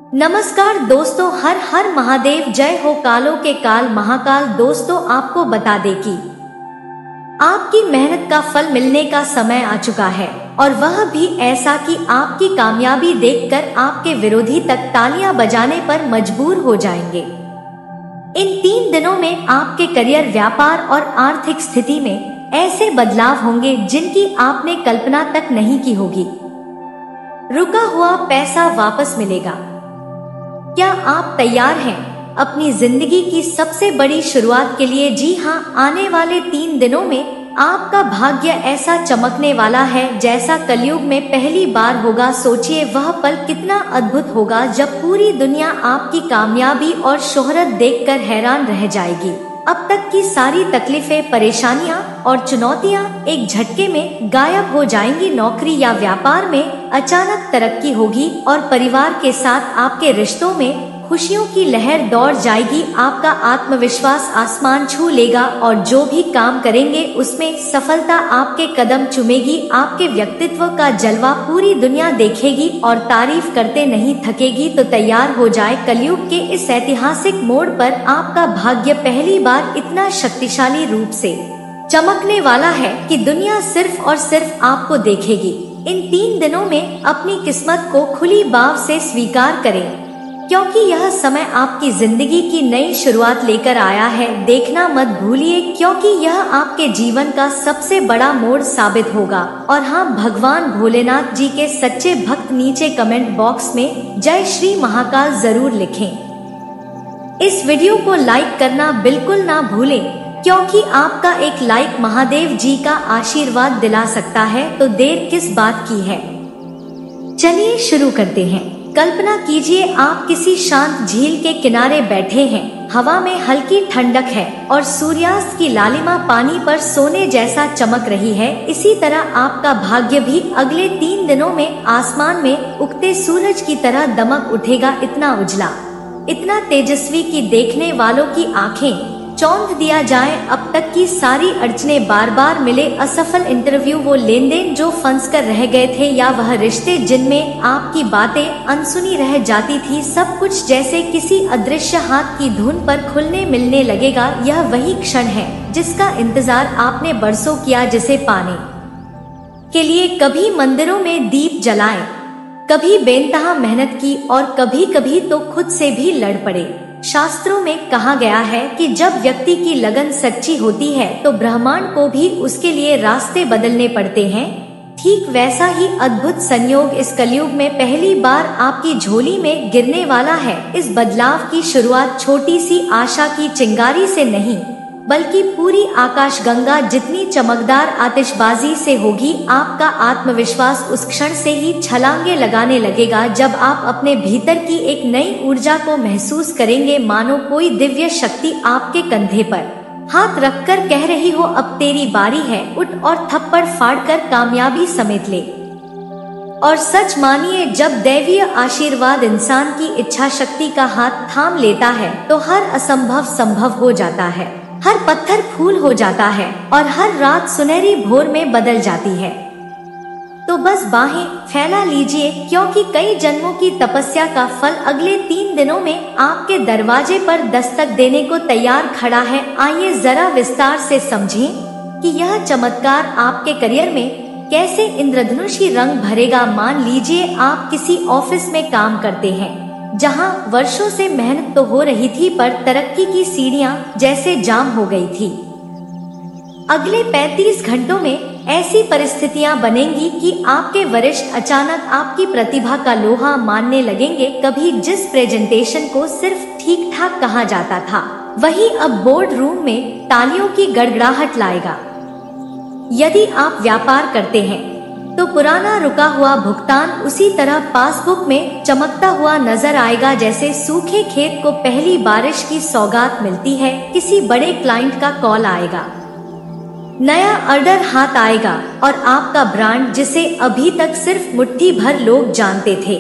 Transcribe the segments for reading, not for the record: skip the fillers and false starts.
नमस्कार दोस्तों, हर हर महादेव, जय हो कालों के काल महाकाल। दोस्तों, आपको बता दें कि आपकी मेहनत का फल मिलने का समय आ चुका है, और वह भी ऐसा कि आपकी कामयाबी देखकर आपके विरोधी तक तालियां बजाने पर मजबूर हो जाएंगे। इन 3 दिनों में आपके करियर, व्यापार और आर्थिक स्थिति में ऐसे बदलाव होंगे जिनकी आपने कल्पना तक नहीं की होगी। रुका हुआ पैसा वापस मिलेगा। क्या आप तैयार हैं अपनी जिंदगी की सबसे बड़ी शुरुआत के लिए? जी हाँ, आने वाले 3 दिनों में आपका भाग्य ऐसा चमकने वाला है जैसा कलयुग में पहली बार होगा। सोचिए वह पल कितना अद्भुत होगा जब पूरी दुनिया आपकी कामयाबी और शोहरत देखकर हैरान रह जाएगी। अब तक की सारी तकलीफें, परेशानियां और चुनौतियां एक झटके में गायब हो जाएंगी। नौकरी या व्यापार में अचानक तरक्की होगी और परिवार के साथ आपके रिश्तों में खुशियों की लहर दौड़ जाएगी। आपका आत्मविश्वास आसमान छू लेगा और जो भी काम करेंगे उसमें सफलता आपके कदम चूमेगी। आपके व्यक्तित्व का जलवा पूरी दुनिया देखेगी और तारीफ करते नहीं थकेगी। तो तैयार हो जाए, कलयुग के इस ऐतिहासिक मोड़ पर आपका भाग्य पहली बार इतना शक्तिशाली रूप से चमकने वाला है कि दुनिया सिर्फ और सिर्फ आपको देखेगी। इन 3 दिनों में अपनी किस्मत को खुली बाव से स्वीकार करें, क्योंकि यह समय आपकी जिंदगी की नई शुरुआत लेकर आया है। देखना मत भूलिए, क्योंकि यह आपके जीवन का सबसे बड़ा मोड़ साबित होगा। और हाँ, भगवान भोलेनाथ जी के सच्चे भक्त नीचे कमेंट बॉक्स में जय श्री महाकाल जरूर लिखें। इस वीडियो को लाइक करना बिल्कुल ना भूलें, क्योंकि आपका एक लाइक महादेव जी का आशीर्वाद दिला सकता है। तो देर किस बात की है, चलिए शुरू करते हैं। कल्पना कीजिए आप किसी शांत झील के किनारे बैठे हैं। हवा में हल्की ठंडक है और सूर्यास्त की लालिमा पानी पर सोने जैसा चमक रही है। इसी तरह आपका भाग्य भी अगले 3 दिनों में आसमान में उगते सूरज की तरह दमक उठेगा। इतना उजला, इतना तेजस्वी कि देखने वालों की आंखें चौंध दिया जाए। अब तक की सारी अड़चने, बार बार मिले असफल इंटरव्यू, वो लेन देन जो फंस कर रह गए थे, या वह रिश्ते जिनमें आपकी बातें अनसुनी रह जाती थी, सब कुछ जैसे किसी अदृश्य हाथ की धुन पर खुलने मिलने लगेगा। यह वही क्षण है जिसका इंतजार आपने बरसों किया, जिसे पाने के लिए कभी मंदिरों में दीप जलाए, कभी बेनतहा मेहनत की और कभी कभी तो खुद से भी लड़ पड़े। शास्त्रों में कहा गया है कि जब व्यक्ति की लगन सच्ची होती है तो ब्रह्मांड को भी उसके लिए रास्ते बदलने पड़ते हैं। ठीक वैसा ही अद्भुत संयोग इस कलयुग में पहली बार आपकी झोली में गिरने वाला है। इस बदलाव की शुरुआत छोटी सी आशा की चिंगारी से नहीं, बल्कि पूरी आकाशगंगा जितनी चमकदार आतिशबाजी से होगी। आपका आत्मविश्वास उस क्षण से ही छलांगे लगाने लगेगा जब आप अपने भीतर की एक नई ऊर्जा को महसूस करेंगे, मानो कोई दिव्य शक्ति आपके कंधे पर हाथ रखकर कह रही हो, अब तेरी बारी है, उठ और थप्पड़ फाड़कर कामयाबी समेट ले। और सच मानिए, जब दैवीय आशीर्वाद इंसान की इच्छा शक्ति का हाथ थाम लेता है तो हर असंभव संभव हो जाता है, हर पत्थर फूल हो जाता है और हर रात सुनहरी भोर में बदल जाती है। तो बस बाहें फैला लीजिए, क्योंकि कई जन्मों की तपस्या का फल अगले 3 दिनों में आपके दरवाजे पर दस्तक देने को तैयार खड़ा है। आइए जरा विस्तार से समझें कि यह चमत्कार आपके करियर में कैसे इंद्रधनुषी रंग भरेगा। मान लीजिए आप किसी ऑफिस में काम करते हैं, जहां वर्षों से मेहनत तो हो रही थी, पर तरक्की की सीढ़ियां जैसे जाम हो गई थी। अगले 35 घंटों में ऐसी परिस्थितियां बनेंगी कि आपके वरिष्ठ अचानक आपकी प्रतिभा का लोहा मानने लगेंगे। कभी जिस प्रेजेंटेशन को सिर्फ ठीक ठाक कहा जाता था, वही अब बोर्ड रूम में तालियों की गड़गड़ाहट लाएगा। यदि आप व्यापार करते हैं तो पुराना रुका हुआ भुगतान उसी तरह पासबुक में चमकता हुआ नजर आएगा जैसे सूखे खेत को पहली बारिश की सौगात मिलती है। किसी बड़े क्लाइंट का कॉल आएगा, नया ऑर्डर हाथ आएगा और आपका ब्रांड, जिसे अभी तक सिर्फ मुट्ठी भर लोग जानते थे,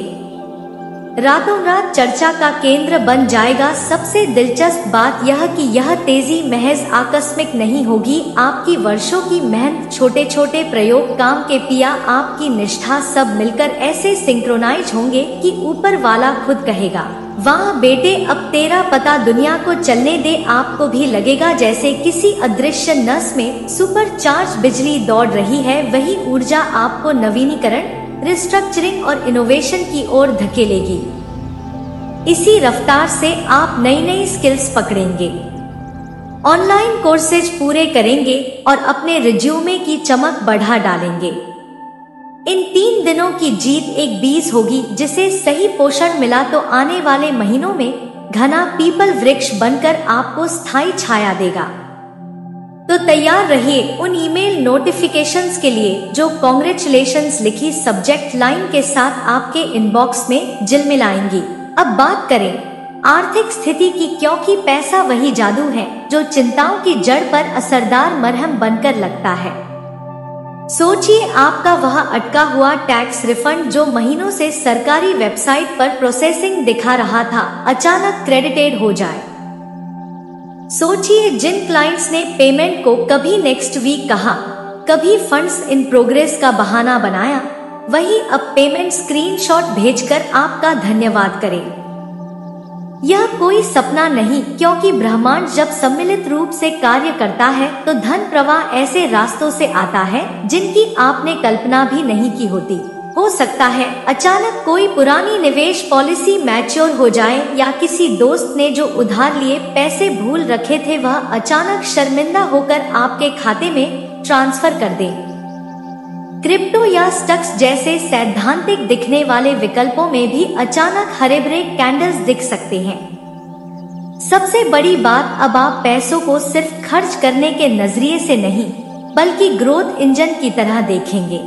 रातों रात चर्चा का केंद्र बन जाएगा। सबसे दिलचस्प बात यह कि यह तेजी महज आकस्मिक नहीं होगी। आपकी वर्षों की मेहनत, छोटे छोटे प्रयोग, काम के पिया, आपकी निष्ठा सब मिलकर ऐसे सिंक्रोनाइज होंगे कि ऊपर वाला खुद कहेगा, वाह बेटे, अब तेरा पता दुनिया को चलने दे। आपको भी लगेगा जैसे किसी अदृश्य नस में सुपरचार्ज बिजली दौड़ रही है। वही ऊर्जा आपको नवीनीकरण, रिस्ट्रक्चरिंग और इनोवेशन की ओर धकेलेगी। इसी रफ्तार से आप नई नई स्किल्स पकड़ेंगे, ऑनलाइन कोर्सेज पूरे करेंगे और अपने रिज्यूमे की चमक बढ़ा डालेंगे। इन 3 दिनों की जीत एक बीज होगी, जिसे सही पोषण मिला तो आने वाले महीनों में घना पीपल वृक्ष बनकर आपको स्थायी छाया देगा। तो तैयार रहिए उन ईमेल नोटिफिकेशंस के लिए जो कांग्रेचुलेशंस लिखी सब्जेक्ट लाइन के साथ आपके इनबॉक्स में झिलमिलाएंगी। अब बात करें आर्थिक स्थिति की, क्योंकि पैसा वही जादू है जो चिंताओं की जड़ पर असरदार मरहम बनकर लगता है। सोचिए, आपका वह अटका हुआ टैक्स रिफंड जो महीनों से सरकारी वेबसाइट पर प्रोसेसिंग दिखा रहा था, अचानक क्रेडिटेड हो जाए। सोचिए, जिन क्लाइंट्स ने पेमेंट को कभी नेक्स्ट वीक कहा, कभी फंड्स इन प्रोग्रेस का बहाना बनाया, वही अब पेमेंट स्क्रीनशॉट भेजकर आपका धन्यवाद करें। यह कोई सपना नहीं, क्योंकि ब्रह्मांड जब सम्मिलित रूप से कार्य करता है तो धन प्रवाह ऐसे रास्तों से आता है जिनकी आपने कल्पना भी नहीं की होती। हो सकता है अचानक कोई पुरानी निवेश पॉलिसी मैच्योर हो जाए, या किसी दोस्त ने जो उधार लिए पैसे भूल रखे थे वह अचानक शर्मिंदा होकर आपके खाते में ट्रांसफर कर दे। क्रिप्टो या स्टॉक्स जैसे सैद्धांतिक दिखने वाले विकल्पों में भी अचानक हरे भरे कैंडल्स दिख सकते हैं। सबसे बड़ी बात, अब आप पैसों को सिर्फ खर्च करने के नजरिए से नहीं बल्कि ग्रोथ इंजन की तरह देखेंगे।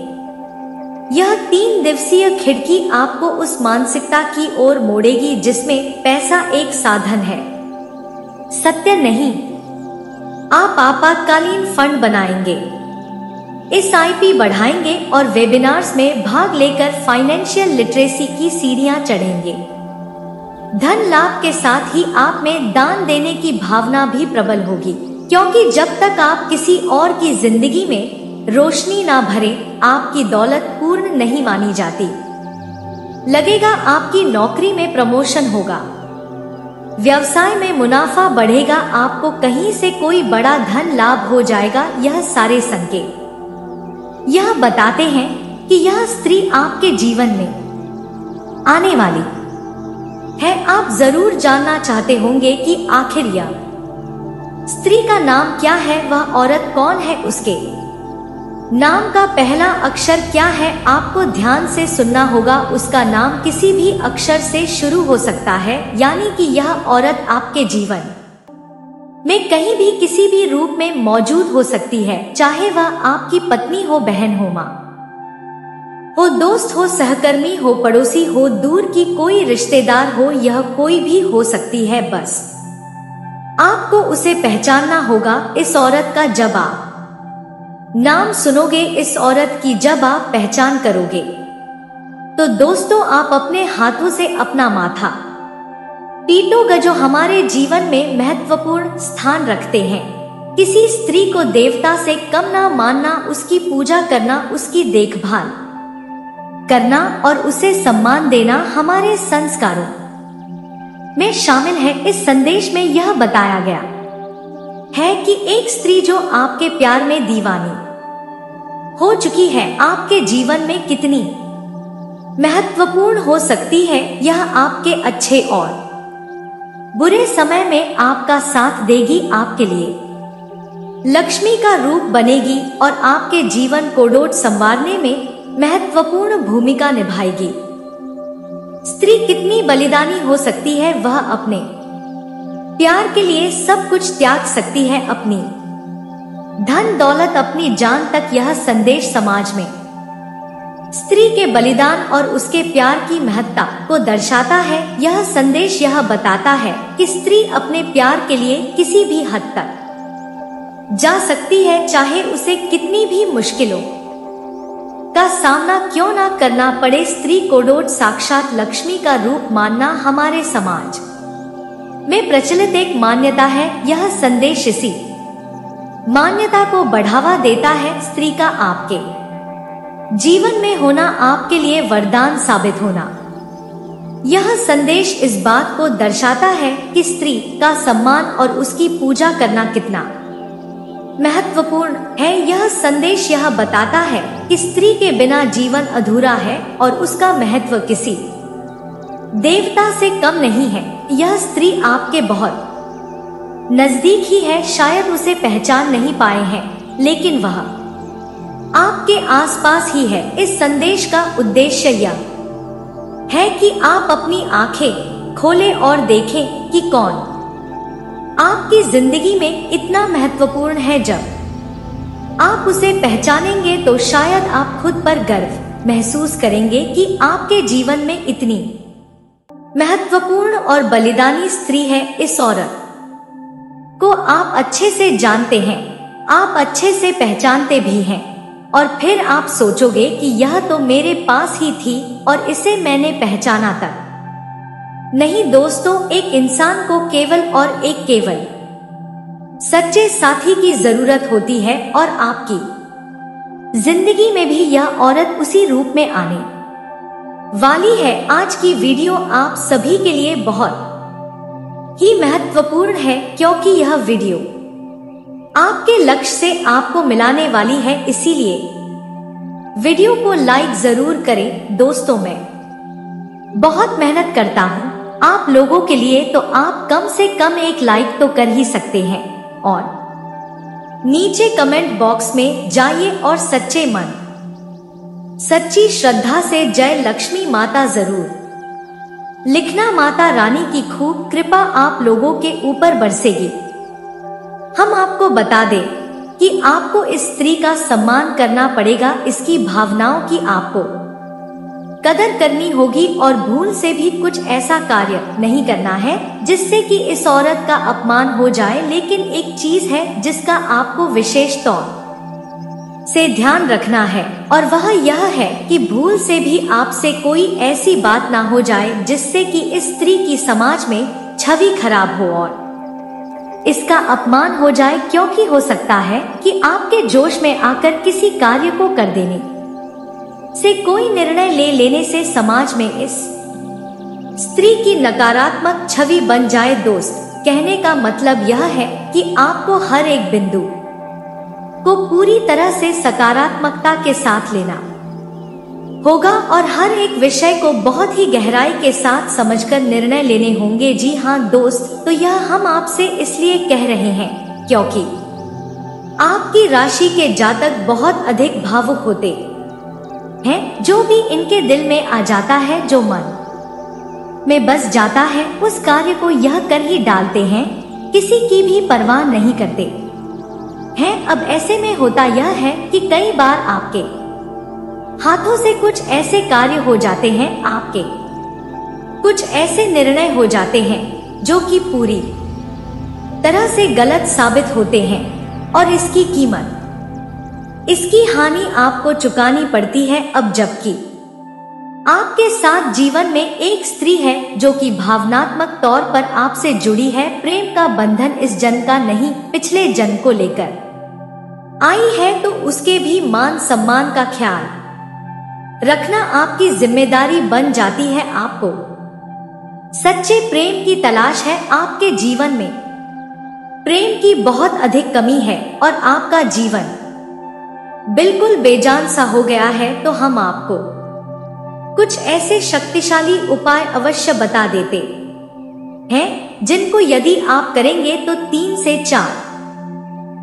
यह 3 दिवसीय खिड़की आपको उस मानसिकता की ओर मोड़ेगी जिसमें पैसा एक साधन है, सत्य नहीं। आप आपातकालीन फंड बनाएंगे, SIP बढ़ाएंगे और वेबिनार्स में भाग लेकर फाइनेंशियल लिटरेसी की सीढ़ियां चढ़ेंगे। धन लाभ के साथ ही आप में दान देने की भावना भी प्रबल होगी, क्योंकि जब तक आप किसी और की जिंदगी में रोशनी ना भरे, आपकी दौलत पूर्ण नहीं मानी जाती। लगेगा आपकी नौकरी में प्रमोशन होगा, व्यवसाय में मुनाफा बढ़ेगा, आपको कहीं से कोई बड़ा धन लाभ हो जाएगा। यह सारे संकेत यह बताते हैं कि यह स्त्री आपके जीवन में आने वाली है। आप जरूर जानना चाहते होंगे कि आखिर यह स्त्री का नाम क्या है, वह औरत कौन है, उसके नाम का पहला अक्षर क्या है। आपको ध्यान से सुनना होगा, उसका नाम किसी भी अक्षर से शुरू हो सकता है, यानी कि यह औरत आपके जीवन में कहीं भी किसी भी रूप में मौजूद हो सकती है, चाहे वह आपकी पत्नी हो, बहन हो, माँ हो, दोस्त हो, सहकर्मी हो, पड़ोसी हो, दूर की कोई रिश्तेदार हो, यह कोई भी हो सकती है। बस आपको उसे पहचानना होगा। इस औरत का जब आप नाम सुनोगे, इस औरत की जब आप पहचान करोगे, तो दोस्तों आप अपने हाथों से अपना माथा पीटोगे, जो हमारे जीवन में महत्वपूर्ण स्थान रखते हैं। किसी स्त्री को देवता से कम ना मानना, उसकी पूजा करना, उसकी देखभाल करना और उसे सम्मान देना हमारे संस्कारों में शामिल है। इस संदेश में यह बताया गया है कि एक स्त्री जो आपके प्यार में दीवानी हो चुकी है, आपके जीवन में कितनी महत्वपूर्ण हो सकती है। यह आपके अच्छे और बुरे समय में आपका साथ देगी, आपके लिए लक्ष्मी का रूप बनेगी और आपके जीवन को डोट संवारने में महत्वपूर्ण भूमिका निभाएगी। स्त्री कितनी बलिदानी हो सकती है, वह अपने प्यार के लिए सब कुछ त्याग सकती है, अपनी धन दौलत, अपनी जान तक। यह संदेश समाज में स्त्री के बलिदान और उसके प्यार की महत्ता को दर्शाता है। यह संदेश यह बताता है कि स्त्री अपने प्यार के लिए किसी भी हद तक जा सकती है, चाहे उसे कितनी भी मुश्किलों का सामना क्यों ना करना पड़े। स्त्री को साक्षात लक्ष्मी का रूप मानना हमारे समाज में प्रचलित एक मान्यता है। यह संदेश इसी मान्यता को बढ़ावा देता है। स्त्री का आपके जीवन में होना आपके लिए वरदान साबित होना। यह संदेश इस बात को दर्शाता है कि स्त्री का सम्मान और उसकी पूजा करना कितना महत्वपूर्ण है। यह संदेश यह बताता है कि स्त्री के बिना जीवन अधूरा है और उसका महत्व किसी देवता से कम नहीं है। यह स्त्री आपके बहुत नजदीक ही है, शायद उसे पहचान नहीं पाए हैं, लेकिन वह आपके आसपास ही है। इस संदेश का उद्देश्य यह है कि आप अपनी आंखें खोलें और देखें कि कौन आपकी जिंदगी में इतना महत्वपूर्ण है। जब आप उसे पहचानेंगे तो शायद आप खुद पर गर्व महसूस करेंगे कि आपके जीवन में इतनी महत्वपूर्ण और बलिदानी स्त्री है। इस औरत को आप अच्छे से जानते हैं, आप अच्छे से पहचानते भी हैं, और फिर आप सोचोगे कि यह तो मेरे पास ही थी और इसे मैंने पहचाना तक नहीं। दोस्तों, एक इंसान को केवल सच्चे साथी की जरूरत होती है और आपकी जिंदगी में भी यह औरत उसी रूप में आने वाली है। आज की वीडियो आप सभी के लिए बहुत ही महत्वपूर्ण है, क्योंकि यह वीडियो आपके लक्ष्य से आपको मिलाने वाली है। इसीलिए वीडियो को लाइक जरूर करें। दोस्तों, मैं बहुत मेहनत करता हूँ आप लोगों के लिए, तो आप कम से कम एक लाइक तो कर ही सकते हैं, और नीचे कमेंट बॉक्स में जाइए और सच्चे मन सच्ची श्रद्धा से जय लक्ष्मी माता जरूर लिखना। माता रानी की खूब कृपा आप लोगों के ऊपर बरसेगी। हम आपको बता दें कि आपको इस स्त्री का सम्मान करना पड़ेगा, इसकी भावनाओं की आपको कदर करनी होगी और भूल से भी कुछ ऐसा कार्य नहीं करना है जिससे कि इस औरत का अपमान हो जाए। लेकिन एक चीज है जिसका आपको विशेष तौर से ध्यान रखना है, और वह यह है कि भूल से भी आपसे कोई ऐसी बात ना हो जाए जिससे कि इस स्त्री की समाज में छवि खराब हो और इसका अपमान हो जाए, क्योंकि हो सकता है कि आपके जोश में आकर किसी कार्य को कर देने से, कोई निर्णय ले लेने से समाज में इस स्त्री की नकारात्मक छवि बन जाए। दोस्त, कहने का मतलब यह है कि आपको हर एक बिंदु को पूरी तरह से सकारात्मकता के साथ लेना होगा और हर एक विषय को बहुत ही गहराई के साथ समझकर निर्णय लेने होंगे। जी हाँ दोस्त, तो यह हम आपसे इसलिए कह रहे हैं क्योंकि आपकी राशि के जातक बहुत अधिक भावुक होते हैं। जो भी इनके दिल में आ जाता है, जो मन में बस जाता है, उस कार्य को यह कर ही डालते हैं, किसी की भी परवाह नहीं करते हैं। अब ऐसे में होता यह है कि कई बार आपके हाथों से कुछ ऐसे कार्य हो जाते हैं, आपके कुछ ऐसे निर्णय हो जाते हैं जो कि पूरी तरह से गलत साबित होते हैं, और इसकी कीमत, इसकी हानि आपको चुकानी पड़ती है। अब जबकि आपके साथ जीवन में एक स्त्री है जो कि भावनात्मक तौर पर आपसे जुड़ी है, प्रेम का बंधन इस जन्म का नहीं पिछले जन्म को लेकर आई है, तो उसके भी मान सम्मान का ख्याल रखना आपकी जिम्मेदारी बन जाती है। आपको सच्चे प्रेम की तलाश है, आपके जीवन में प्रेम की बहुत अधिक कमी है और आपका जीवन बिल्कुल बेजान सा हो गया है, तो हम आपको कुछ ऐसे शक्तिशाली उपाय अवश्य बता देते हैं जिनको यदि आप करेंगे तो 3 से 4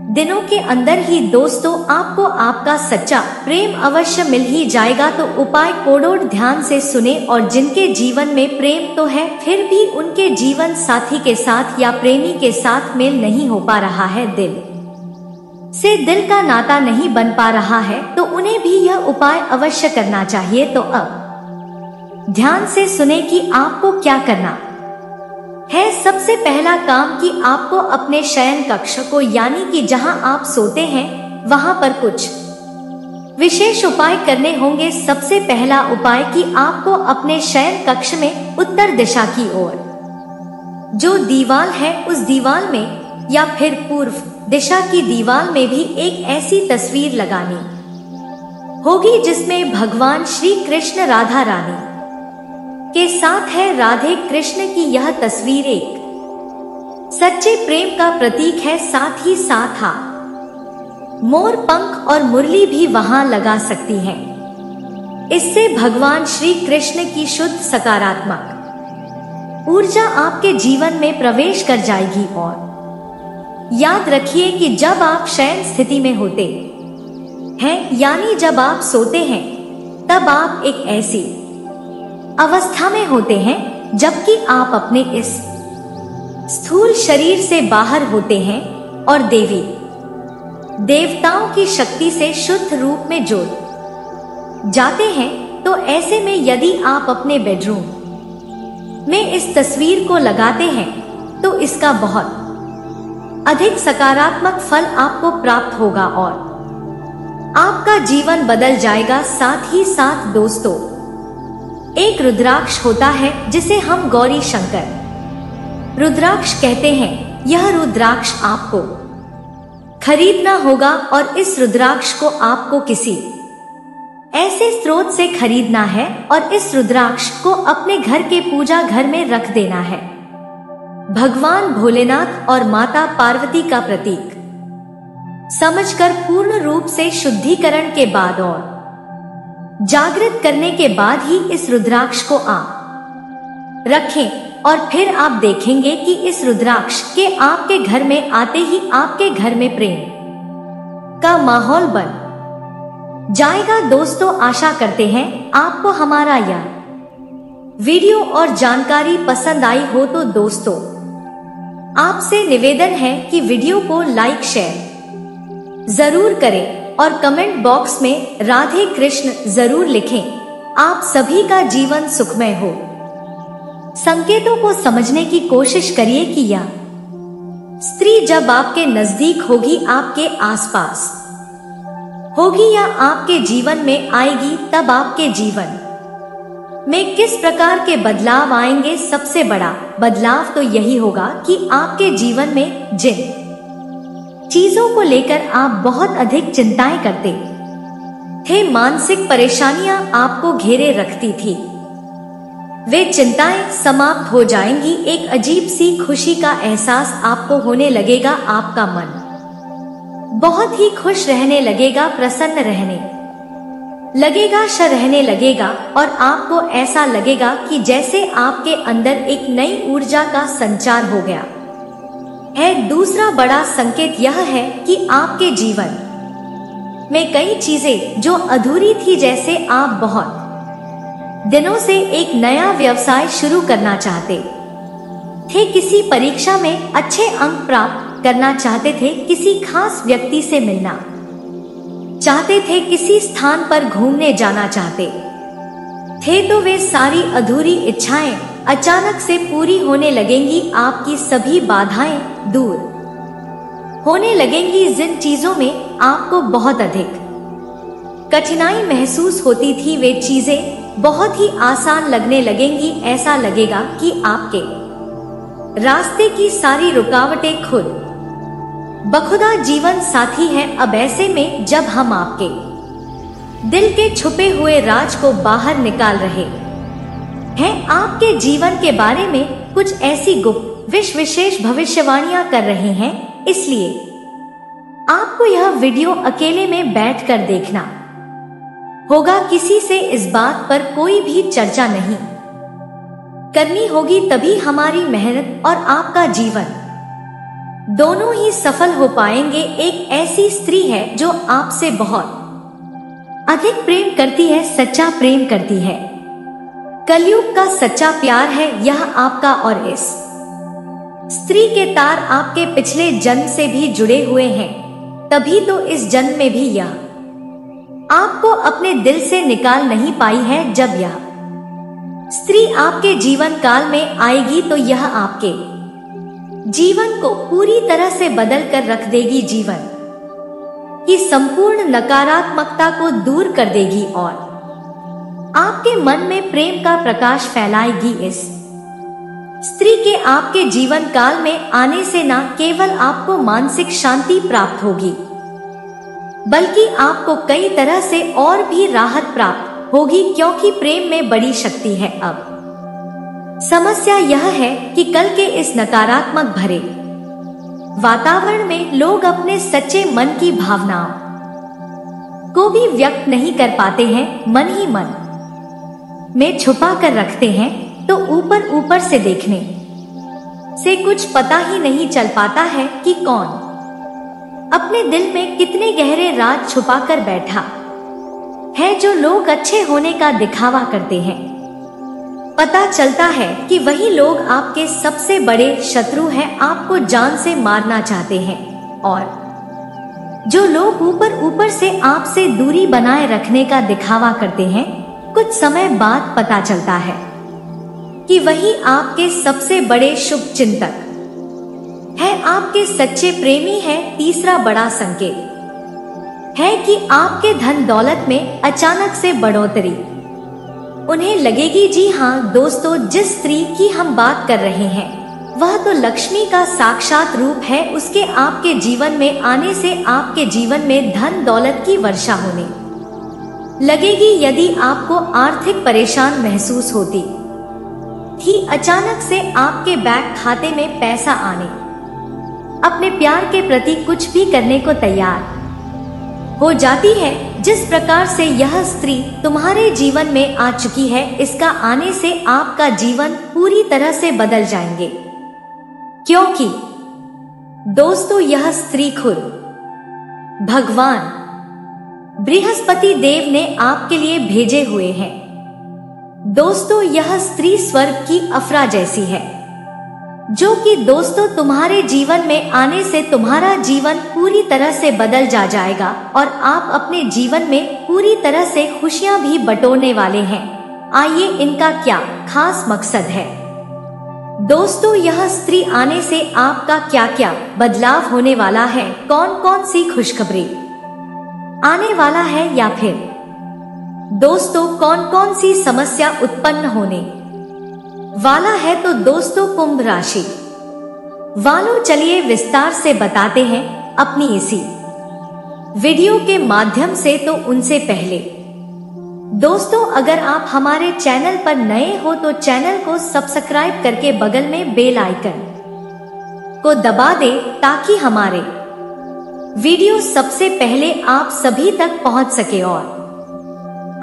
दिनों के अंदर ही दोस्तों आपको आपका सच्चा प्रेम अवश्य मिल ही जाएगा। तो उपाय कोडोड ध्यान से सुने, और जिनके जीवन में प्रेम तो है फिर भी उनके जीवन साथी के साथ या प्रेमी के साथ मेल नहीं हो पा रहा है, दिल से दिल का नाता नहीं बन पा रहा है, तो उन्हें भी यह उपाय अवश्य करना चाहिए। तो अब ध्यान से सुने कि आपको क्या करना है। सबसे पहला काम कि आपको अपने शयन कक्ष को, यानी कि जहां आप सोते हैं, वहां पर कुछ विशेष उपाय करने होंगे। सबसे पहला उपाय कि आपको अपने शयन कक्ष में उत्तर दिशा की ओर जो दीवार है उस दीवार में या फिर पूर्व दिशा की दीवार में भी एक ऐसी तस्वीर लगानी होगी जिसमें भगवान श्री कृष्ण राधा रानी के साथ है। राधे कृष्ण की यह तस्वीर एक सच्चे प्रेम का प्रतीक है। साथ ही साथ आप मोर पंख और मुरली भी वहां लगा सकती हैं। इससे भगवान श्री कृष्ण की शुद्ध सकारात्मक ऊर्जा आपके जीवन में प्रवेश कर जाएगी। और याद रखिए कि जब आप शयन स्थिति में होते हैं यानी जब आप सोते हैं तब आप एक ऐसी अवस्था में होते हैं जबकि आप अपने इस स्थूल शरीर से बाहर होते हैं और देवी देवताओं की शक्ति से शुद्ध रूप में जुड़ जाते हैं। तो ऐसे में यदि आप अपने बेडरूम में इस तस्वीर को लगाते हैं तो इसका बहुत अधिक सकारात्मक फल आपको प्राप्त होगा और आपका जीवन बदल जाएगा। साथ ही साथ दोस्तों, एक रुद्राक्ष होता है जिसे हम गौरी शंकर रुद्राक्ष कहते हैं। यह रुद्राक्ष आपको खरीदना होगा और इस रुद्राक्ष को आपको किसी ऐसे स्रोत से खरीदना है और इस रुद्राक्ष को अपने घर के पूजा घर में रख देना है। भगवान भोलेनाथ और माता पार्वती का प्रतीक समझकर पूर्ण रूप से शुद्धिकरण के बाद और जागृत करने के बाद ही इस रुद्राक्ष को आप रखें और फिर आप देखेंगे कि इस रुद्राक्ष के आपके घर में आते ही आपके घर में प्रेम का माहौल बन जाएगा। दोस्तों, आशा करते हैं आपको हमारा यह वीडियो और जानकारी पसंद आई हो। तो दोस्तों, आपसे निवेदन है कि वीडियो को लाइक शेयर जरूर करें और कमेंट बॉक्स में राधे कृष्ण जरूर लिखें। आप सभी का जीवन सुखमय हो। संकेतों को समझने की कोशिश करिए कि यह स्त्री जब आपके नजदीक होगी, आपके आसपास होगी या आपके जीवन में आएगी तब आपके जीवन में किस प्रकार के बदलाव आएंगे। सबसे बड़ा बदलाव तो यही होगा कि आपके जीवन में जिन चीजों को लेकर आप बहुत अधिक चिंताएं करते थे, मानसिक परेशानियां आपको घेरे रखती थी, वे चिंताएं समाप्त हो जाएंगी। एक अजीब सी खुशी का एहसास आपको होने लगेगा। आपका मन बहुत ही खुश रहने लगेगा, प्रसन्न रहने लगेगा, रहने लगेगा और आपको ऐसा लगेगा कि जैसे आपके अंदर एक नई ऊर्जा का संचार हो गया है। दूसरा बड़ा संकेत यह है कि आपके जीवन में कई चीजें जो अधूरी थी, जैसे आप बहुत दिनों से एक नया व्यवसाय शुरू करना चाहते थे, किसी परीक्षा में अच्छे अंक प्राप्त करना चाहते थे, किसी खास व्यक्ति से मिलना चाहते थे, किसी स्थान पर घूमने जाना चाहते थे, तो वे सारी अधूरी इच्छाएं अचानक से पूरी होने लगेंगी। आपकी सभी बाधाएं दूर होने लगेंगी। जिन चीजों में आपको बहुत अधिक कठिनाई महसूस होती थी, वे चीजें बहुत ही आसान लगने लगेंगी। ऐसा लगेगा कि आपके रास्ते की सारी रुकावटें खुद बखुदा जीवन साथी हैं। अब ऐसे में जब हम आपके दिल के छुपे हुए राज को बाहर निकाल रहे हैं, आपके जीवन के बारे में कुछ ऐसी गुप्त विशेष भविष्यवाणियां कर रहे हैं, इसलिए आपको यह वीडियो अकेले में बैठकर देखना होगा। किसी से इस बात पर कोई भी चर्चा नहीं करनी होगी, तभी हमारी मेहनत और आपका जीवन दोनों ही सफल हो पाएंगे। एक ऐसी स्त्री है जो आपसे बहुत अधिक प्रेम करती है, सच्चा प्रेम करती है, कलयुग का सच्चा प्यार है यह आपका। और इस स्त्री के तार आपके पिछले जन्म से भी जुड़े हुए हैं, तभी तो इस जन्म में भी यह आपको अपने दिल से निकाल नहीं पाई है। जब यह स्त्री आपके जीवन काल में आएगी तो यह आपके जीवन को पूरी तरह से बदल कर रख देगी। जीवन कि संपूर्ण नकारात्मकता को दूर कर देगी और आपके मन में प्रेम का प्रकाश फैलाएगी। इस स्त्री के आपके जीवन काल में आने से न केवल आपको मानसिक शांति प्राप्त होगी, बल्कि आपको कई तरह से और भी राहत प्राप्त होगी, क्योंकि प्रेम में बड़ी शक्ति है। अब समस्या यह है कि कल के इस नकारात्मक भरे वातावरण में लोग अपने सच्चे मन की भावनाओं को भी व्यक्त नहीं कर पाते हैं, मन ही मन में छुपा कर रखते हैं, तो ऊपर ऊपर से देखने से कुछ पता ही नहीं चल पाता है कि कौन अपने दिल में कितने गहरे राज छुपा कर बैठा है। जो लोग अच्छे होने का दिखावा करते हैं, पता चलता है कि वही लोग आपके सबसे बड़े शत्रु हैं, आपको जान से मारना चाहते हैं। और जो लोग ऊपर ऊपर से आपसे दूरी बनाए रखने का दिखावा करते हैं, कुछ समय बाद पता चलता है कि वही आपके सबसे बड़े शुभ चिंतक है, आपके सच्चे प्रेमी है। तीसरा बड़ा संकेत है कि आपके धन दौलत में अचानक से बढ़ोतरी उन्हें लगेगी। जी हाँ दोस्तों, जिस स्त्री की हम बात कर रहे हैं वह तो लक्ष्मी का साक्षात रूप है। उसके आपके जीवन में आने से आपके जीवन में धन दौलत की वर्षा होने लगेगी। यदि आपको आर्थिक परेशान महसूस होती थी, अचानक से आपके बैंक खाते में पैसा आने, अपने प्यार के प्रति कुछ भी करने को तैयार हो जाती है। जिस प्रकार से यह स्त्री तुम्हारे जीवन में आ चुकी है, इसका आने से आपका जीवन पूरी तरह से बदल जाएंगे, क्योंकि दोस्तों यह स्त्री खुद भगवान बृहस्पति देव ने आपके लिए भेजे हुए हैं। दोस्तों यह स्त्री स्वर्ग की अफरा जैसी है, जो कि दोस्तों तुम्हारे जीवन में आने से तुम्हारा जीवन पूरी तरह से बदल जाएगा और आप अपने जीवन में पूरी तरह से खुशियां भी बटोरने वाले हैं। आइए इनका क्या खास मकसद है। दोस्तों यह स्त्री आने से आपका क्या क्या बदलाव होने वाला है, कौन कौन सी खुशखबरी आने वाला है, या फिर दोस्तों कौन कौन सी समस्या उत्पन्न होने वाला है। तो दोस्तों कुंभ राशि वालों, चलिए विस्तार से बताते हैं अपनी इसी वीडियो के माध्यम से। तो उनसे पहले दोस्तों, अगर आप हमारे चैनल पर नए हो तो चैनल को सब्सक्राइब करके बगल में बेल आइकन को दबा दें, ताकि हमारे वीडियो सबसे पहले आप सभी तक पहुंच सके। और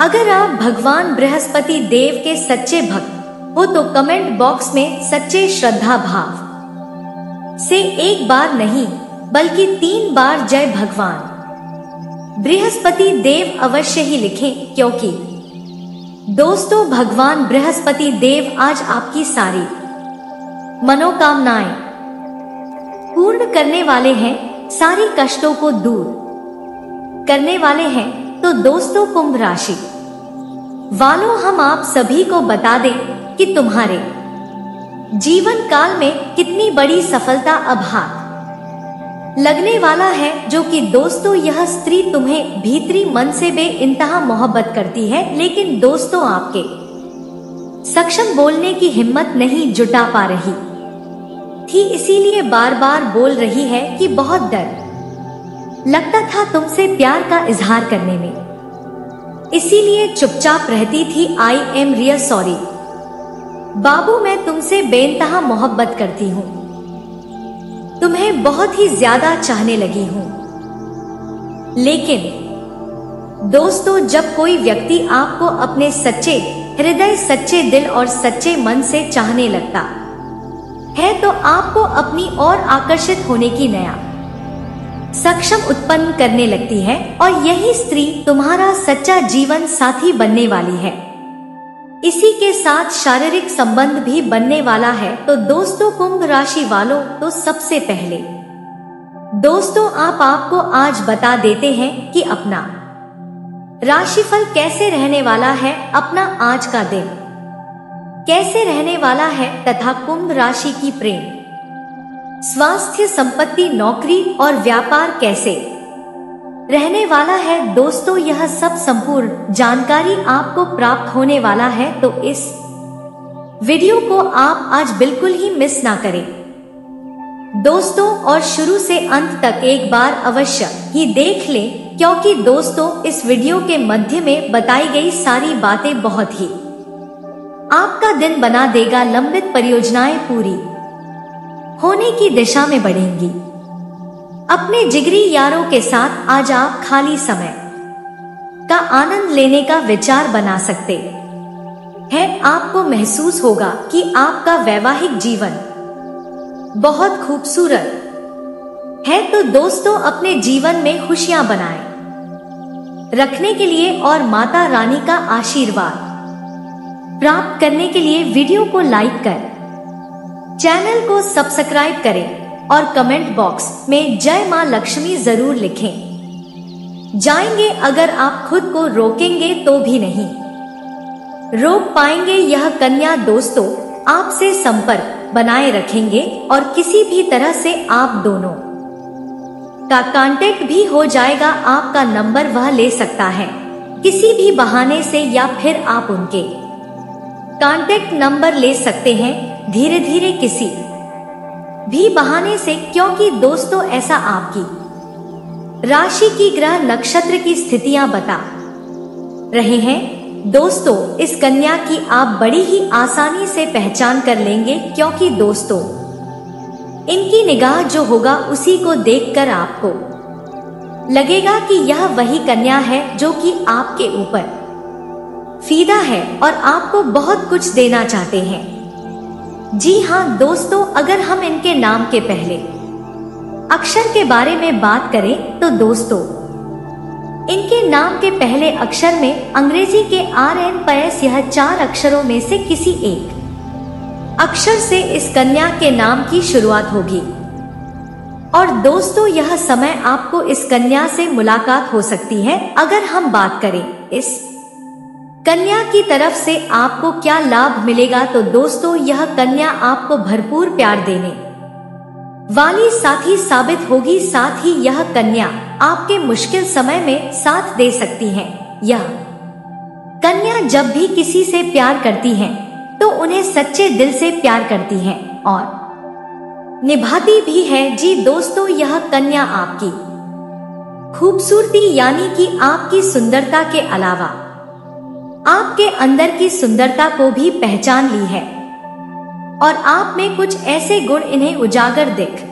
अगर आप भगवान बृहस्पति देव के सच्चे भक्त हो तो कमेंट बॉक्स में सच्चे श्रद्धा भाव से एक बार नहीं बल्कि 3 बार जय भगवान बृहस्पति देव अवश्य ही लिखें, क्योंकि दोस्तों भगवान बृहस्पति देव आज आपकी सारी मनोकामनाएं पूर्ण करने वाले हैं, सारी कष्टों को दूर करने वाले हैं। तो दोस्तों कुंभ राशि वालों, हम आप सभी को बता दें कि तुम्हारे जीवन काल में कितनी बड़ी सफलता अब हाथ लगने वाला है, जो कि दोस्तों यह स्त्री तुम्हें भीतरी मन से बेइंतहा मोहब्बत करती है, लेकिन दोस्तों आपके सक्षम बोलने की हिम्मत नहीं जुटा पा रही थी, इसीलिए बार बार बोल रही है कि बहुत डर लगता था तुमसे प्यार का इजहार करने में, इसीलिए चुपचाप रहती थी। आई एम रियल सॉरी बाबू, मैं तुमसे बेइंतहा मोहब्बत करती हूँ, तुम्हें बहुत ही ज्यादा चाहने लगी हूँ। लेकिन दोस्तों जब कोई व्यक्ति आपको अपने सच्चे हृदय, सच्चे दिल और सच्चे मन से चाहने लगता है, तो आपको अपनी ओर आकर्षित होने की नया सक्षम उत्पन्न करने लगती है, और यही स्त्री तुम्हारा सच्चा जीवन साथी बनने वाली है। इसी के साथ शारीरिक संबंध भी बनने वाला है। तो दोस्तों कुंभ राशि वालों, तो सबसे पहले दोस्तों आपको आज बता देते हैं कि अपना राशिफल कैसे रहने वाला है, अपना आज का दिन कैसे रहने वाला है, तथा कुंभ राशि की प्रेम, स्वास्थ्य, संपत्ति, नौकरी और व्यापार कैसे रहने वाला है। दोस्तों यह सब संपूर्ण जानकारी आपको प्राप्त होने वाला है, तो इस वीडियो को आप आज बिल्कुल ही मिस ना करें दोस्तों, और शुरू से अंत तक एक बार अवश्य ही देख लें, क्योंकि दोस्तों इस वीडियो के मध्य में बताई गई सारी बातें बहुत ही आपका दिन बना देगा। लंबित परियोजनाएं पूरी होने की दिशा में बढ़ेंगी। अपने जिगरी यारों के साथ आज आप खाली समय का आनंद लेने का विचार बना सकते हैं। आपको महसूस होगा कि आपका वैवाहिक जीवन बहुत खूबसूरत है। तो दोस्तों अपने जीवन में खुशियां बनाए रखने के लिए और माता रानी का आशीर्वाद प्राप्त करने के लिए वीडियो को लाइक कर चैनल को सब्सक्राइब करें और कमेंट बॉक्स में जय मां लक्ष्मी जरूर लिखें जाएंगे। अगर आप खुद को रोकेंगे तो भी नहीं रोक पाएंगे। यह कन्या दोस्तों आपसे संपर्क बनाए रखेंगे और किसी भी तरह से आप दोनों का कांटेक्ट भी हो जाएगा। आपका नंबर वह ले सकता है किसी भी बहाने से, या फिर आप उनके कांटेक्ट नंबर ले सकते हैं धीरे धीरे किसी भी बहाने से, क्योंकि दोस्तों ऐसा आपकी राशि की ग्रह नक्षत्र की स्थितियां बता रहे हैं। दोस्तों इस कन्या की आप बड़ी ही आसानी से पहचान कर लेंगे, क्योंकि दोस्तों इनकी निगाह जो होगा उसी को देखकर आपको लगेगा कि यह वही कन्या है जो कि आपके ऊपर फीदा है और आपको बहुत कुछ देना चाहते हैं। जी हाँ दोस्तों, अगर हम इनके नाम के पहले अक्षर के बारे में बात करें तो दोस्तों इनके नाम के पहले अक्षर में अंग्रेजी के RNPS यह 4 अक्षरों में से किसी एक अक्षर से इस कन्या के नाम की शुरुआत होगी। और दोस्तों यह समय आपको इस कन्या से मुलाकात हो सकती है। अगर हम बात करें इस कन्या की तरफ से आपको क्या लाभ मिलेगा, तो दोस्तों यह कन्या आपको भरपूर प्यार देने वाली साथी साबित होगी। साथ ही यह कन्या आपके मुश्किल समय में साथ दे सकती है। यह कन्या जब भी किसी से प्यार करती है तो उन्हें सच्चे दिल से प्यार करती है और निभाती भी है। जी दोस्तों यह कन्या आपकी खूबसूरती यानी कि आपकी सुंदरता के अलावा आपके अंदर की सुंदरता को भी पहचान ली है, और आप में कुछ ऐसे गुण इन्हें उजागर दिख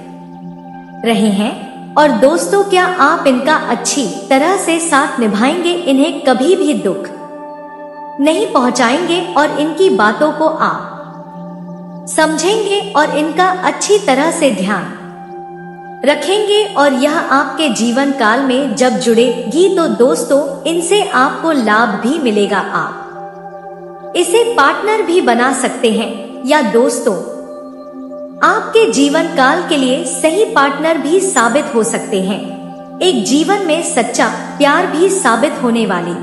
रहे हैं। और दोस्तों क्या आप इनका अच्छी तरह से साथ निभाएंगे, इन्हें कभी भी दुख नहीं पहुंचाएंगे और इनकी बातों को आप समझेंगे और इनका अच्छी तरह से ध्यान रखेंगे। और यह आपके जीवन काल में जब जुड़ेगी तो दोस्तों इनसे आपको लाभ भी मिलेगा। आप इसे पार्टनर भी बना सकते हैं, या दोस्तों आपके जीवन काल के लिए सही पार्टनर भी साबित हो सकते हैं। एक जीवन में सच्चा प्यार भी साबित होने वाली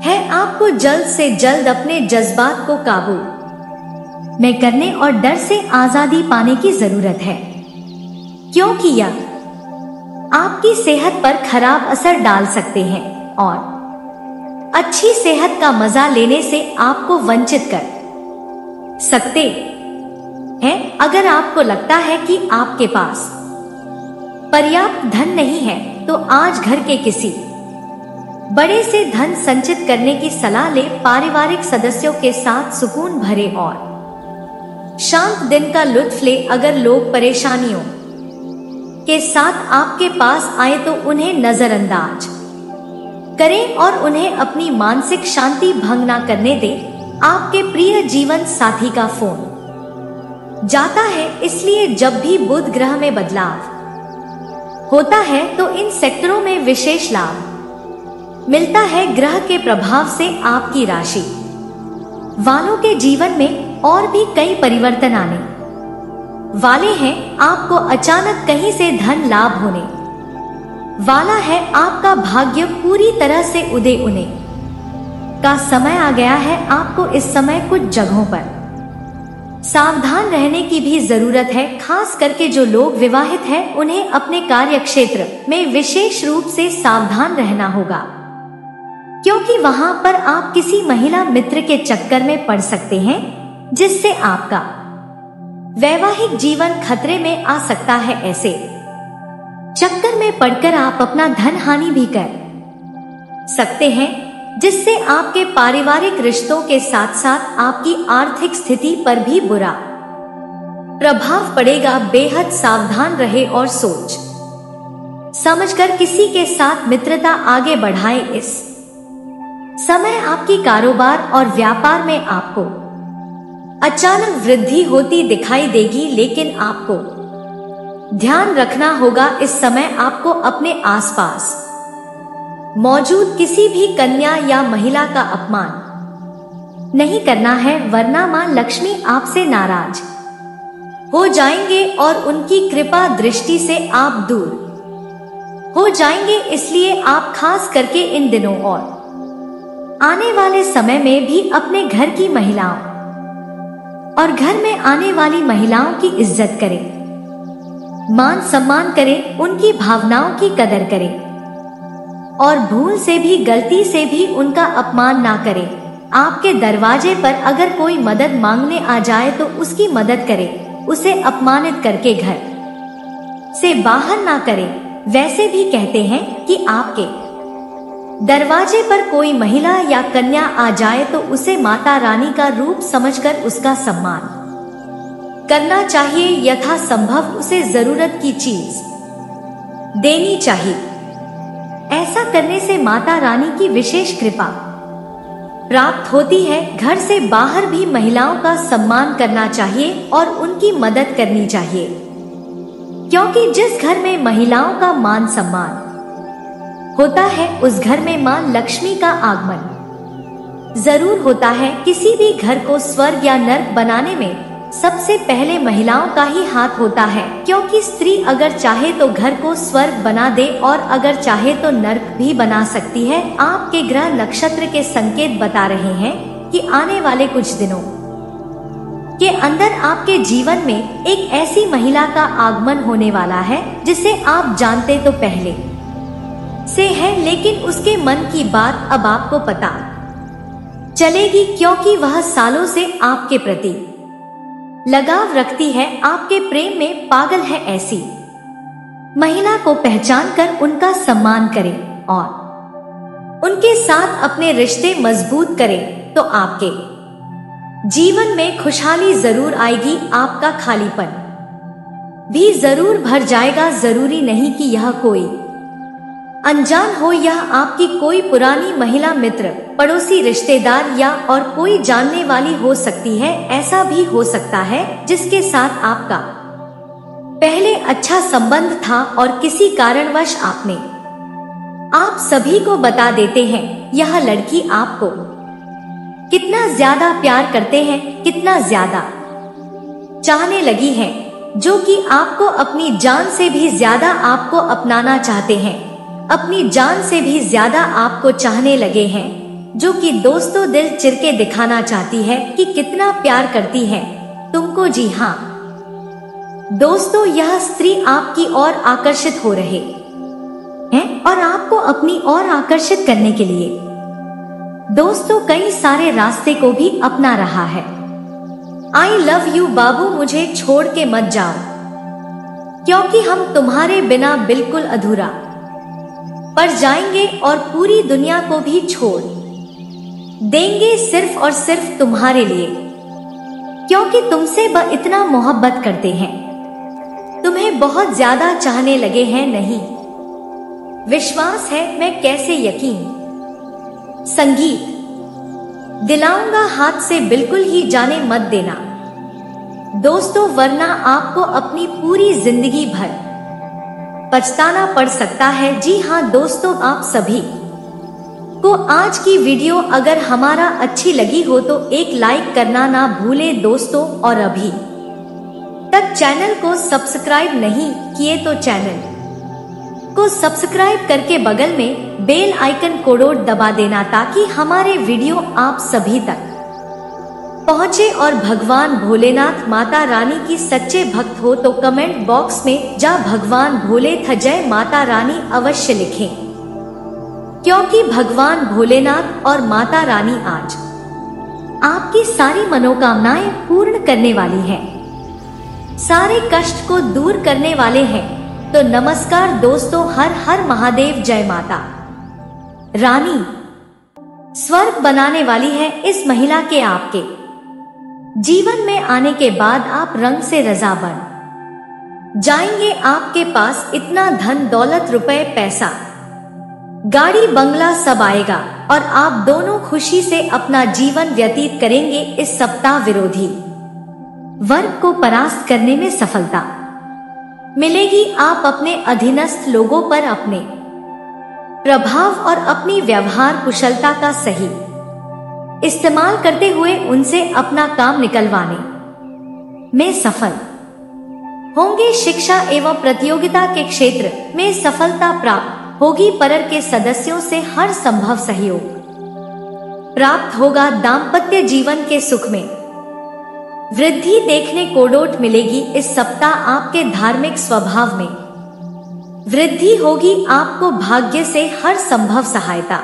है। आपको जल्द से जल्द अपने जज्बात को काबू में करने और डर से आजादी पाने की जरूरत है, क्योंकि यह आपकी सेहत पर खराब असर डाल सकते हैं और अच्छी सेहत का मजा लेने से आपको वंचित कर सकते हैं। अगर आपको लगता है कि आपके पास पर्याप्त धन नहीं है तो आज घर के किसी बड़े से धन संचित करने की सलाह ले। पारिवारिक सदस्यों के साथ सुकून भरे और शांत दिन का लुत्फ ले। अगर लोग परेशानियों के साथ आपके पास आए तो उन्हें नजरअंदाज करें और उन्हें अपनी मानसिक शांति भंग ना करने दें। आपके प्रिय जीवन साथी का फोन जाता है, इसलिए जब भी बुध ग्रह में बदलाव होता है तो इन सेक्टरों में विशेष लाभ मिलता है। ग्रह के प्रभाव से आपकी राशि वालों के जीवन में और भी कई परिवर्तन आने वाले हैं। आपको अचानक कहीं से धन लाभ होने वाला है। आपका भाग्य पूरी तरह से उदय होने का समय आ गया है। आपको इस समय कुछ जगहों पर सावधान रहने की भी जरूरत है। खास करके जो लोग विवाहित हैं, उन्हें अपने कार्य क्षेत्र में विशेष रूप से सावधान रहना होगा, क्योंकि वहां पर आप किसी महिला मित्र के चक्कर में पड़ सकते हैं, जिससे आपका वैवाहिक जीवन खतरे में आ सकता है। ऐसे चक्कर में पड़कर आप अपना धन हानि भी कर सकते हैं, जिससे आपके पारिवारिक रिश्तों के साथ साथ आपकी आर्थिक स्थिति पर भी बुरा प्रभाव पड़ेगा। बेहद सावधान रहे और सोच समझकर किसी के साथ मित्रता आगे बढ़ाए। इस समय आपकी कारोबार और व्यापार में आपको अचानक वृद्धि होती दिखाई देगी, लेकिन आपको ध्यान रखना होगा इस समय आपको अपने आसपास मौजूद किसी भी कन्या या महिला का अपमान नहीं करना है, वरना मां लक्ष्मी आपसे नाराज हो जाएंगे और उनकी कृपा दृष्टि से आप दूर हो जाएंगे। इसलिए आप खास करके इन दिनों और आने वाले समय में भी अपने घर की महिलाओं और घर में आने वाली महिलाओं की इज्जत करें, मान सम्मान करें, उनकी भावनाओं की कदर करें और भूल से भी, गलती से भी उनका अपमान ना करें। आपके दरवाजे पर अगर कोई मदद मांगने आ जाए तो उसकी मदद करें, उसे अपमानित करके घर से बाहर ना करें। वैसे भी कहते हैं कि आपके दरवाजे पर कोई महिला या कन्या आ जाए तो उसे माता रानी का रूप समझकर उसका सम्मान करना चाहिए। यथासंभव उसे जरूरत की चीज देनी चाहिए। ऐसा करने से माता रानी की विशेष कृपा प्राप्त होती है। घर से बाहर भी महिलाओं का सम्मान करना चाहिए और उनकी मदद करनी चाहिए, क्योंकि जिस घर में महिलाओं का मान सम्मान होता है, उस घर में मां लक्ष्मी का आगमन जरूर होता है। किसी भी घर को स्वर्ग या नर्क बनाने में सबसे पहले महिलाओं का ही हाथ होता है, क्योंकि स्त्री अगर चाहे तो घर को स्वर्ग बना दे और अगर चाहे तो नर्क भी बना सकती है। आपके ग्रह नक्षत्र के संकेत बता रहे हैं कि आने वाले कुछ दिनों के अंदर आपके जीवन में एक ऐसी महिला का आगमन होने वाला है जिसे आप जानते तो पहले से है, लेकिन उसके मन की बात अब आपको पता चलेगी, क्योंकि वह सालों से आपके प्रति लगाव रखती है, आपके प्रेम में पागल है। ऐसी महिला को पहचान कर उनका सम्मान करें और उनके साथ अपने रिश्ते मजबूत करें तो आपके जीवन में खुशहाली जरूर आएगी। आपका खालीपन भी जरूर भर जाएगा। जरूरी नहीं कि यह कोई अनजान हो, यह आपकी कोई पुरानी महिला मित्र, पड़ोसी, रिश्तेदार या और कोई जानने वाली हो सकती है। ऐसा भी हो सकता है जिसके साथ आपका पहले अच्छा संबंध था और किसी कारणवश आपने आप सभी को बता देते हैं। यह लड़की आपको कितना ज्यादा प्यार करते हैं, कितना ज्यादा चाहने लगी है, जो कि आपको अपनी जान से भी ज्यादा आपको अपनाना चाहते हैं, अपनी जान से भी ज्यादा आपको चाहने लगे हैं, जो कि दोस्तों दिल चिरके दिखाना चाहती है कि कितना प्यार करती है तुमको। जी हाँ दोस्तों, यह स्त्री आपकी ओर आकर्षित हो रहे हैं और आपको अपनी ओर आकर्षित करने के लिए दोस्तों कई सारे रास्ते को भी अपना रहा है। आई लव यू बाबू, मुझे छोड़ के मत जाओ, क्योंकि हम तुम्हारे बिना बिल्कुल अधूरा पड़ जाएंगे और पूरी दुनिया को भी छोड़ देंगे सिर्फ और सिर्फ तुम्हारे लिए, क्योंकि तुमसे इतना मोहब्बत करते हैं, तुम्हें बहुत ज्यादा चाहने लगे हैं। नहीं विश्वास है, मैं कैसे यकीन संगीत दिलाऊंगा, हाथ से बिल्कुल ही जाने मत देना दोस्तों, वरना आपको अपनी पूरी जिंदगी भर पछताना पड़ सकता है। जी हाँ दोस्तों, आप सभी को आज की वीडियो अगर हमारा अच्छी लगी हो तो एक लाइक करना ना भूले दोस्तों, और अभी तक चैनल को सब्सक्राइब नहीं किए तो चैनल को सब्सक्राइब करके बगल में बेल आइकन को दबा देना, ताकि हमारे वीडियो आप सभी तक पहुँचे और भगवान भोलेनाथ माता रानी की सच्चे भक्त हो तो कमेंट बॉक्स में जा भगवान भोले थ जय माता रानी अवश्य लिखें, क्योंकि भगवान भोलेनाथ और माता रानी आज आपकी सारी मनोकामनाएं पूर्ण करने वाली हैं, सारे कष्ट को दूर करने वाले हैं। तो नमस्कार दोस्तों, हर हर महादेव, जय माता रानी। स्वर्ग बनाने वाली है इस महिला के आपके जीवन में आने के बाद आप रंग से रजा बन जाएंगे। आपके पास इतना धन दौलत, रुपए, पैसा, गाड़ी, बंगला सब आएगा और आप दोनों खुशी से अपना जीवन व्यतीत करेंगे। इस सप्ताह विरोधी वर्ग को परास्त करने में सफलता मिलेगी। आप अपने अधीनस्थ लोगों पर अपने प्रभाव और अपनी व्यवहार कुशलता का सही इस्तेमाल करते हुए उनसे अपना काम निकलवाने में सफल होंगे। शिक्षा एवं प्रतियोगिता के क्षेत्र में सफलता प्राप्त होगी। परिवार के सदस्यों से हर संभव सहयोग प्राप्त होगा। दाम्पत्य जीवन के सुख में वृद्धि देखने को डोट मिलेगी। इस सप्ताह आपके धार्मिक स्वभाव में वृद्धि होगी। आपको भाग्य से हर संभव सहायता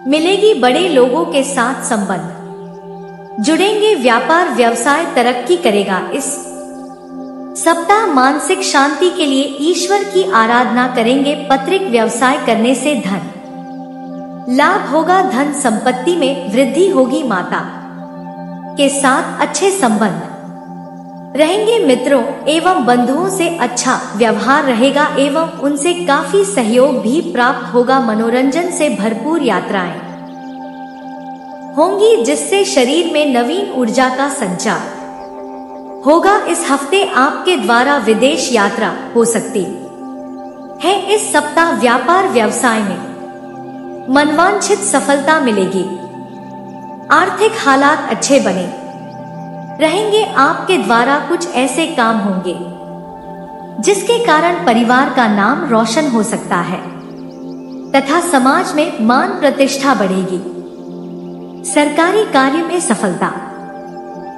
मिलेगी। बड़े लोगों के साथ संबंध जुड़ेंगे। व्यापार व्यवसाय तरक्की करेगा। इस सप्ताह मानसिक शांति के लिए ईश्वर की आराधना करेंगे। पत्रिक व्यवसाय करने से धन लाभ होगा। धन संपत्ति में वृद्धि होगी। माता के साथ अच्छे संबंध रहेंगे। मित्रों एवं बंधुओं से अच्छा व्यवहार रहेगा एवं उनसे काफी सहयोग भी प्राप्त होगा। मनोरंजन से भरपूर यात्राएं होंगी, जिससे शरीर में नवीन ऊर्जा का संचार होगा। इस हफ्ते आपके द्वारा विदेश यात्रा हो सकती है। इस सप्ताह व्यापार व्यवसाय में मनवांछित सफलता मिलेगी। आर्थिक हालात अच्छे बने रहेंगे। आपके द्वारा कुछ ऐसे काम होंगे जिसके कारण परिवार का नाम रोशन हो सकता है तथा समाज में मान प्रतिष्ठा बढ़ेगी। सरकारी कार्य में सफलता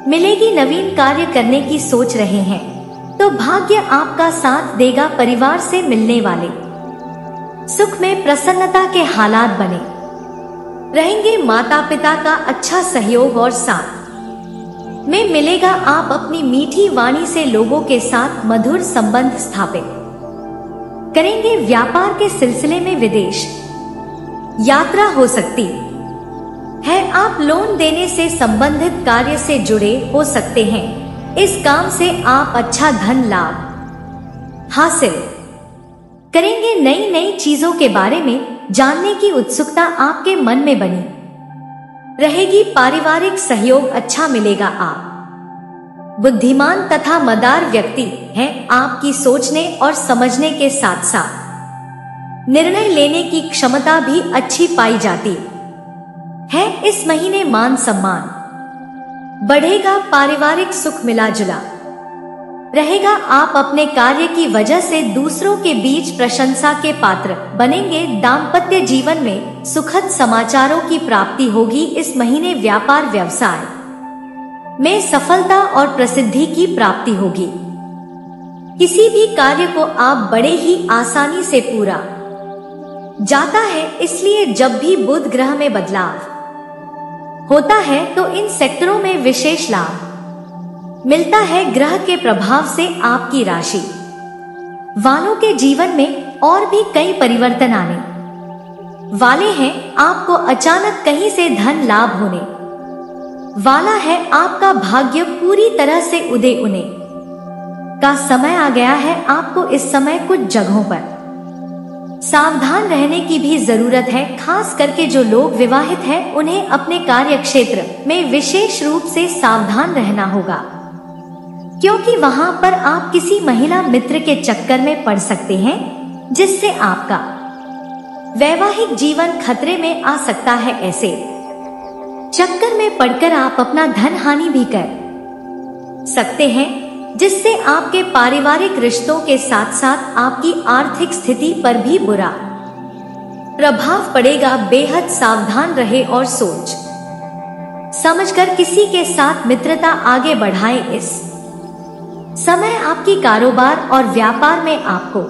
मिलेगी। नवीन कार्य करने की सोच रहे हैं तो भाग्य आपका साथ देगा। परिवार से मिलने वाले सुख में प्रसन्नता के हालात बने रहेंगे। माता पिता का अच्छा सहयोग और साथ में मिलेगा। आप अपनी मीठी वाणी से लोगों के साथ मधुर संबंध स्थापित करेंगे। व्यापार के सिलसिले में विदेश यात्रा हो सकती है। आप लोन देने से संबंधित कार्य से जुड़े हो सकते हैं। इस काम से आप अच्छा धन लाभ हासिल करेंगे। नई नई चीजों के बारे में जानने की उत्सुकता आपके मन में बनी रहेगी। पारिवारिक सहयोग अच्छा मिलेगा। आप बुद्धिमान तथा मदार व्यक्ति हैं। आपकी सोचने और समझने के साथ साथ निर्णय लेने की क्षमता भी अच्छी पाई जाती है। इस महीने मान सम्मान बढ़ेगा। पारिवारिक सुख मिला जुला रहेगा। आप अपने कार्य की वजह से दूसरों के बीच प्रशंसा के पात्र बनेंगे। दाम्पत्य जीवन में सुखद समाचारों की प्राप्ति होगी। इस महीने व्यापार व्यवसाय में सफलता और प्रसिद्धि की प्राप्ति होगी। किसी भी कार्य को आप बड़े ही आसानी से पूरा जाता है। इसलिए जब भी बुध ग्रह में बदलाव होता है तो इन सेक्टरों में विशेष लाभ मिलता है। ग्रह के प्रभाव से आपकी राशि वालों के जीवन में और भी कई परिवर्तन आने वाले हैं। आपको अचानक कहीं से धन लाभ होने वाला है। आपका भाग्य पूरी तरह से उदय होने का समय आ गया है। आपको इस समय कुछ जगहों पर सावधान रहने की भी जरूरत है। खास करके जो लोग विवाहित हैं उन्हें अपने कार्य क्षेत्र में विशेष रूप से सावधान रहना होगा, क्योंकि वहां पर आप किसी महिला मित्र के चक्कर में पड़ सकते हैं, जिससे आपका वैवाहिक जीवन खतरे में आ सकता है। ऐसे चक्कर में पड़कर आप अपना धन हानि भी कर सकते हैं, जिससे आपके पारिवारिक रिश्तों के साथ साथ आपकी आर्थिक स्थिति पर भी बुरा प्रभाव पड़ेगा। बेहद सावधान रहे और सोच समझकर किसी के साथ मित्रता आगे बढ़ाएं। इस समय आपकी कारोबार और व्यापार में आपको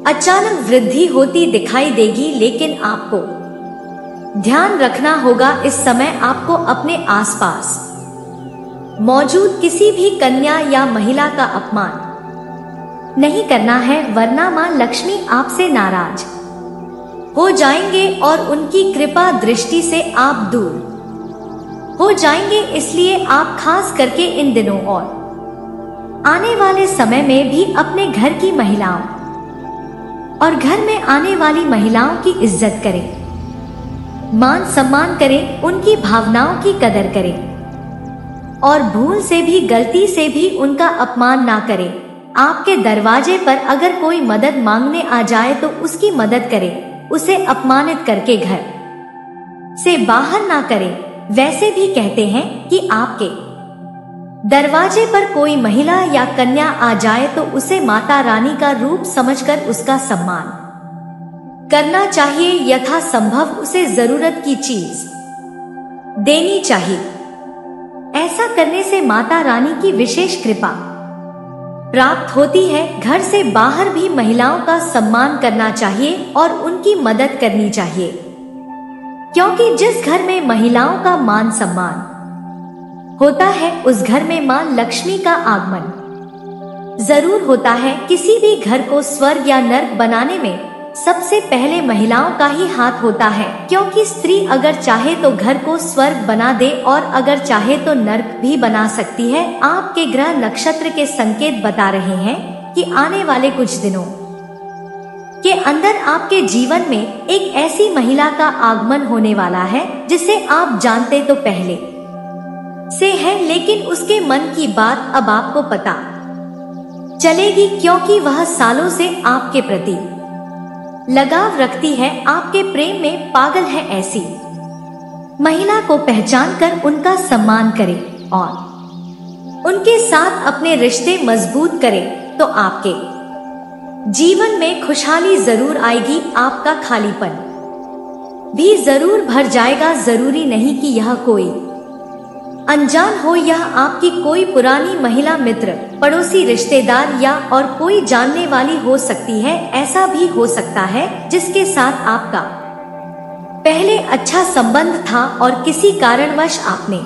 अचानक वृद्धि होती दिखाई देगी, लेकिन आपको ध्यान रखना होगा इस समय आपको अपने आसपास मौजूद किसी भी कन्या या महिला का अपमान नहीं करना है, वरना मां लक्ष्मी आपसे नाराज हो जाएंगे और उनकी कृपा दृष्टि से आप दूर हो जाएंगे। इसलिए आप खास करके इन दिनों और आने वाले समय में भी अपने घर की महिलाओं और घर में आने वाली महिलाओं की इज्जत करें, मान सम्मान करें, उनकी भावनाओं की कदर करें और भूल से भी गलती से भी उनका अपमान ना करें। आपके दरवाजे पर अगर कोई मदद मांगने आ जाए तो उसकी मदद करें, उसे अपमानित करके घर से बाहर ना करें। वैसे भी कहते हैं कि आपके दरवाजे पर कोई महिला या कन्या आ जाए तो उसे माता रानी का रूप समझकर उसका सम्मान करना चाहिए, यथासंभव उसे जरूरत की चीज देनी चाहिए। ऐसा करने से माता रानी की विशेष कृपा प्राप्त होती है। घर से बाहर भी महिलाओं का सम्मान करना चाहिए और उनकी मदद करनी चाहिए, क्योंकि जिस घर में महिलाओं का मान सम्मान होता है उस घर में मां लक्ष्मी का आगमन जरूर होता है। किसी भी घर को स्वर्ग या नर्क बनाने में सबसे पहले महिलाओं का ही हाथ होता है, क्योंकि स्त्री अगर चाहे तो घर को स्वर्ग बना दे और अगर चाहे तो नर्क भी बना सकती है। आपके ग्रह नक्षत्र के संकेत बता रहे हैं कि आने वाले कुछ दिनों के अंदर आपके जीवन में एक ऐसी महिला का आगमन होने वाला है जिसे आप जानते तो पहले से है, लेकिन उसके मन की बात अब आपको पता चलेगी, क्योंकि वह सालों से आपके प्रति लगाव रखती है, आपके प्रेम में पागल है। ऐसी महिला को पहचान कर उनका सम्मान करें और उनके साथ अपने रिश्ते मजबूत करें तो आपके जीवन में खुशहाली जरूर आएगी, आपका खालीपन भी जरूर भर जाएगा। जरूरी नहीं कि यह कोई अनजान हो, यह आपकी कोई पुरानी महिला मित्र, पड़ोसी, रिश्तेदार या और कोई जानने वाली हो सकती है। ऐसा भी हो सकता है जिसके साथ आपका पहले अच्छा संबंध था और किसी कारणवश आपने